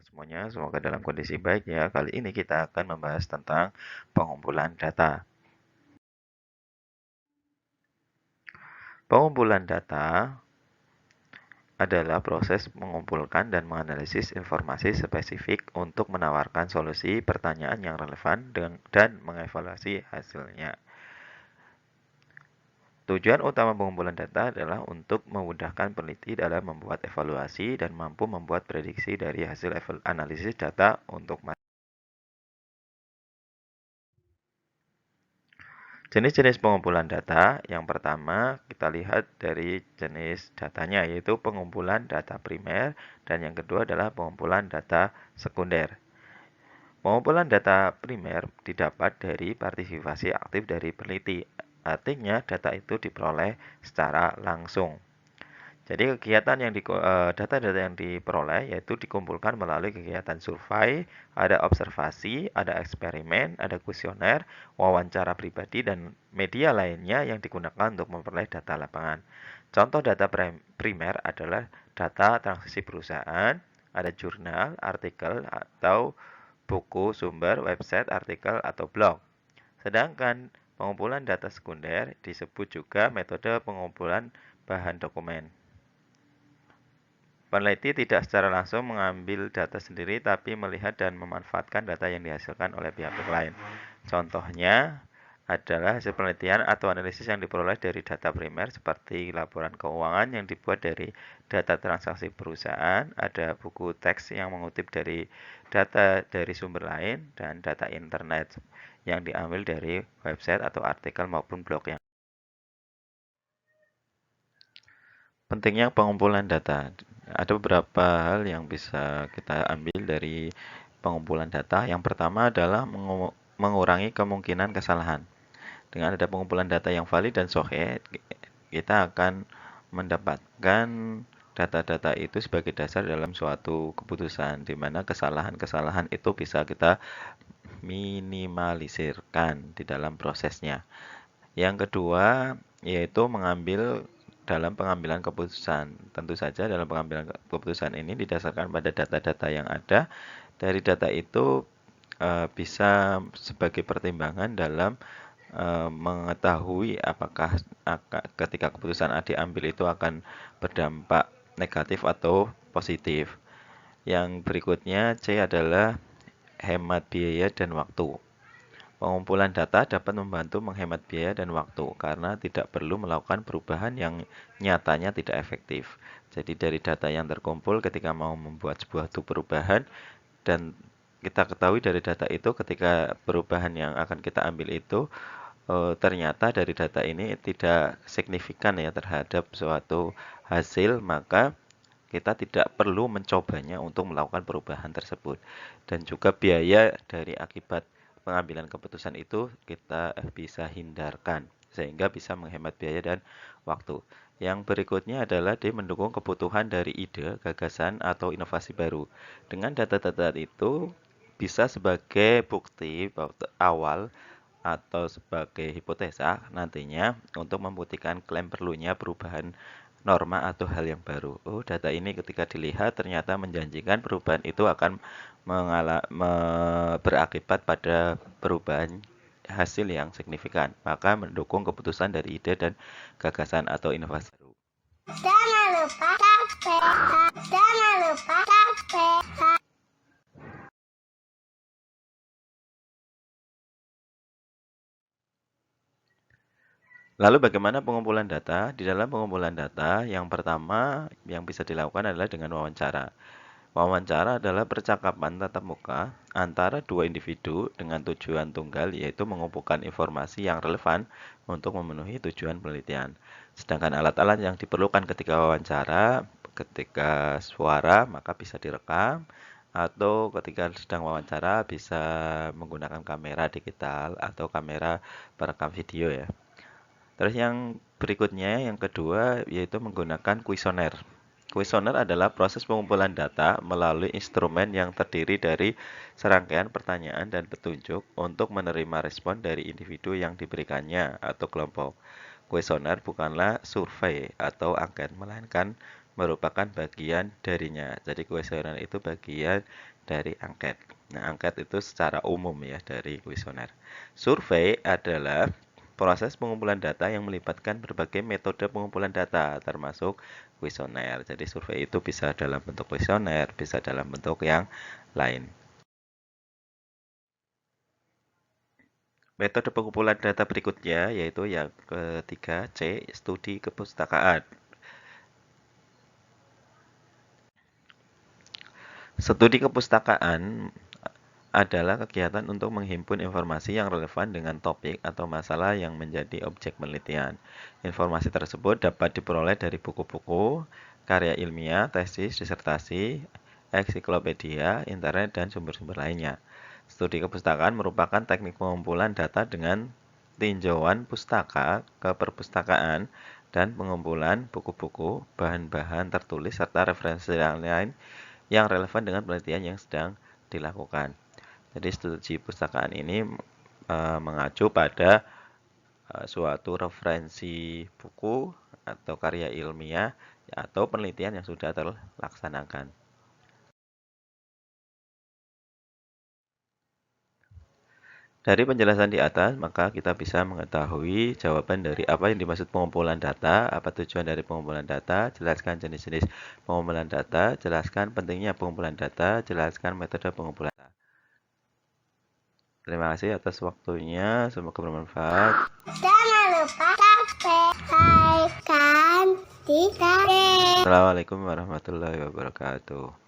Semuanya, semoga dalam kondisi baik ya. Kali ini kita akan membahas tentang pengumpulan data. Pengumpulan data adalah proses mengumpulkan dan menganalisis informasi spesifik untuk menawarkan solusi pertanyaan yang relevan dan mengevaluasi hasilnya. Tujuan utama pengumpulan data adalah untuk memudahkan peneliti dalam membuat evaluasi dan mampu membuat prediksi dari hasil analisis data untuk jenis-jenis pengumpulan data. Yang pertama, kita lihat dari jenis datanya, yaitu pengumpulan data primer, dan yang kedua adalah pengumpulan data sekunder. Pengumpulan data primer didapat dari partisipasi aktif dari peneliti. Artinya, data itu diperoleh secara langsung. Jadi data-data yang diperoleh yaitu dikumpulkan melalui kegiatan survei, ada observasi, ada eksperimen, ada kuesioner, wawancara pribadi, dan media lainnya yang digunakan untuk memperoleh data lapangan. Contoh data primer adalah data transaksi perusahaan, ada jurnal, artikel, atau buku, sumber, website, artikel, atau blog. Sedangkan pengumpulan data sekunder disebut juga metode pengumpulan bahan dokumen. Peneliti tidak secara langsung mengambil data sendiri, tapi melihat dan memanfaatkan data yang dihasilkan oleh pihak lain. Contohnya adalah hasil penelitian atau analisis yang diperoleh dari data primer seperti laporan keuangan yang dibuat dari data transaksi perusahaan, ada buku teks yang mengutip dari data dari sumber lain, dan data internet yang diambil dari website atau artikel maupun blog yang pentingnya pengumpulan data. Ada beberapa hal yang bisa kita ambil dari pengumpulan data. Yang pertama adalah mengurangi kemungkinan kesalahan. Dengan ada pengumpulan data yang valid dan sahih, kita akan mendapatkan data-data itu sebagai dasar dalam suatu keputusan, di mana kesalahan-kesalahan itu bisa kita minimalisirkan di dalam prosesnya. Yang kedua, yaitu mengambil dalam pengambilan keputusan. Tentu saja dalam pengambilan keputusan ini didasarkan pada data-data yang ada. Dari data itu bisa sebagai pertimbangan dalam mengetahui apakah ketika keputusan A diambil itu akan berdampak negatif atau positif. Yang berikutnya C adalah hemat biaya dan waktu. Pengumpulan data dapat membantu menghemat biaya dan waktu karena tidak perlu melakukan perubahan yang nyatanya tidak efektif. Jadi dari data yang terkumpul ketika mau membuat sebuah perubahan, dan kita ketahui dari data itu ketika perubahan yang akan kita ambil itu ternyata dari data ini tidak signifikan ya terhadap suatu hasil, maka kita tidak perlu mencobanya untuk melakukan perubahan tersebut. Dan juga biaya dari akibat pengambilan keputusan itu kita bisa hindarkan, sehingga bisa menghemat biaya dan waktu. Yang berikutnya adalah dia mendukung kebutuhan dari ide, gagasan, atau inovasi baru. Dengan data-data itu bisa sebagai bukti awal atau sebagai hipotesa nantinya untuk membuktikan klaim perlunya perubahan norma atau hal yang baru. Oh, data ini ketika dilihat ternyata menjanjikan perubahan itu akan berakibat pada perubahan hasil yang signifikan, maka mendukung keputusan dari ide dan gagasan atau inovasi baru. Jangan lupa subscribe. Jangan lupa subscribe. Lalu bagaimana pengumpulan data? Di dalam pengumpulan data, yang pertama yang bisa dilakukan adalah dengan wawancara. Wawancara adalah percakapan tatap muka antara dua individu dengan tujuan tunggal, yaitu mengumpulkan informasi yang relevan untuk memenuhi tujuan penelitian. Sedangkan alat-alat yang diperlukan ketika wawancara, ketika suara, maka bisa direkam, atau ketika sedang wawancara bisa menggunakan kamera digital atau kamera perekam video ya. Terus yang berikutnya, yang kedua, yaitu menggunakan kuesioner. Kuesioner adalah proses pengumpulan data melalui instrumen yang terdiri dari serangkaian pertanyaan dan petunjuk untuk menerima respon dari individu yang diberikannya atau kelompok. kuesioner bukanlah survei atau angket, melainkan merupakan bagian darinya. Jadi kuesioner itu bagian dari angket. Nah, angket itu secara umum ya dari kuesioner. Survei adalah proses pengumpulan data yang melibatkan berbagai metode pengumpulan data, termasuk kuesioner. Jadi survei itu bisa dalam bentuk kuesioner, bisa dalam bentuk yang lain. Metode pengumpulan data berikutnya yaitu yang ketiga C, studi kepustakaan. Studi kepustakaan adalah kegiatan untuk menghimpun informasi yang relevan dengan topik atau masalah yang menjadi objek penelitian. Informasi tersebut dapat diperoleh dari buku-buku, karya ilmiah, tesis, disertasi, ensiklopedia, internet, dan sumber-sumber lainnya. Studi kepustakaan merupakan teknik pengumpulan data dengan tinjauan pustaka ke perpustakaan dan pengumpulan buku-buku, bahan-bahan tertulis, serta referensi lain yang relevan dengan penelitian yang sedang dilakukan. Jadi studi pustakaan ini mengacu pada suatu referensi buku atau karya ilmiah atau penelitian yang sudah terlaksanakan. Dari penjelasan di atas, maka kita bisa mengetahui jawaban dari apa yang dimaksud pengumpulan data, apa tujuan dari pengumpulan data, jelaskan jenis-jenis pengumpulan data, jelaskan pentingnya pengumpulan data, jelaskan metode pengumpulan data. Terima kasih atas waktunya, semoga bermanfaat. Jangan lupa subscribe, Assalamualaikum warahmatullahi wabarakatuh.